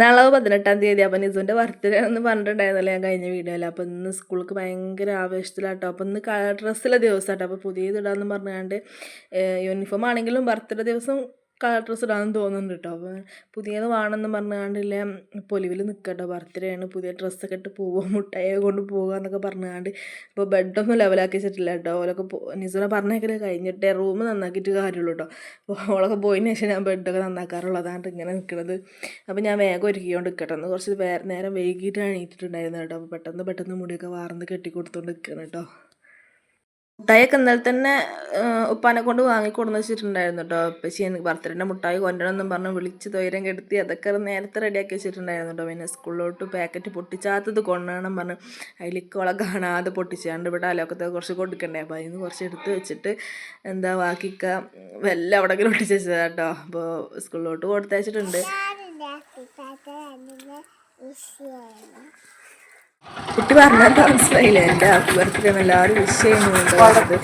നാളെ 18-ാം തീയതി. അപ്പം നിസുവിൻ്റെ ബർത്ത്ഡേ ആണെന്ന് പറഞ്ഞിട്ടുണ്ടായിരുന്നല്ലോ ഞാൻ കഴിഞ്ഞ വീഡിയോയിൽ. അപ്പം ഇന്ന് സ്കൂൾക്ക് ഭയങ്കര ആവേശത്തിലാട്ടോ. അപ്പം ഇന്ന് കളർ ഡ്രസ്സിലെ ദിവസമാട്ടോ. അപ്പോൾ പുതിയത് ഇടാമെന്ന് പറഞ്ഞുകൊണ്ട് യൂണിഫോം ആണെങ്കിലും ബർത്ത്ഡേ ദിവസം കളർ ഡ്രസ്സ് ഇടാമെന്ന് തോന്നുന്നുണ്ട് കേട്ടോ. അപ്പോൾ പുതിയത് വേണമെന്ന് പറഞ്ഞുകൊണ്ടില്ല പൊലിവിൽ നിൽക്കട്ടോ. ബർത്ത്ഡേ ആണ്, പുതിയ ഡ്രസ്സൊക്കെ ഇട്ട് പോവുക, മുട്ടായി കൊണ്ട് പോവുക എന്നൊക്കെ പറഞ്ഞുകൊണ്ട് ഇപ്പോൾ ബെഡൊന്നും ലെവലാക്കി വെച്ചിട്ടില്ല കേട്ടോ. ഓലൊക്കെ നിസുവിനെ പറഞ്ഞേക്കല് കഴിഞ്ഞിട്ടേ റൂം നന്നാക്കിയിട്ട് കാര്യമുള്ളൂ കേട്ടോ. അപ്പോൾ ഓളൊക്കെ പോയതിന് ശേഷം ഞാൻ ബെഡൊക്കെ നന്നാക്കാറുള്ളതാണ് ഇങ്ങനെ നിൽക്കുന്നത്. അപ്പോൾ ഞാൻ വേഗം ഒരുക്കിക്കൊണ്ട് നിൽക്കട്ടെ. ഒന്ന് കുറച്ച് നേരം വൈകിട്ടാണ് എണീറ്റിട്ടുണ്ടായിരുന്നത് കേട്ടോ. അപ്പോൾ പെട്ടെന്ന് മുടിയൊക്കെ വാർന്ന് കെട്ടിക്കൊടുത്തോണ്ട് നിൽക്കണം കേട്ടോ. മുട്ടായിയൊക്കെ ഇന്നലെ തന്നെ ഉപ്പാനെ കൊണ്ട് വാങ്ങിക്കൊടുന്ന് വെച്ചിട്ടുണ്ടായിരുന്നു കേട്ടോ. പക്ഷേ ബർത്ത്ഡേൻ്റെ മുട്ടായി കൊണ്ടുവരണമെന്നും പറഞ്ഞ് വിളിച്ച് തൊയരം കെടുത്തി അതൊക്കെ നേരത്തെ റെഡിയാക്കി വെച്ചിട്ടുണ്ടായിരുന്നു കേട്ടോ. പിന്നെ സ്കൂളിലോട്ട് പാക്കറ്റ് പൊട്ടിച്ചാത്തത് കൊണ്ടുവരണം പറഞ്ഞ് അതിലേക്കോളെ കാണാതെ പൊട്ടിച്ചാണ്ട് ഇവിടെ അലോക്കത്തെ കുറച്ച് കൊടുക്കണ്ടേ. അപ്പോൾ അതിന് കുറച്ച് എടുത്ത് വെച്ചിട്ട് ബാക്കിക്ക വല്ല എവിടെയെങ്കിലും ഒട്ടിച്ച് വെച്ചതാണ് കേട്ടോ. അപ്പോൾ സ്കൂളിലോട്ട് കൊടുത്തയച്ചിട്ടുണ്ട്. കുട്ടി പറഞ്ഞാൽ മനസ്സിലായില്ലേ? എൻ്റെ ബർത്ത്ഡേ എല്ലാവരും വിഷ് ചെയ്യുന്നുണ്ട്. ബർത്ത്ഡേ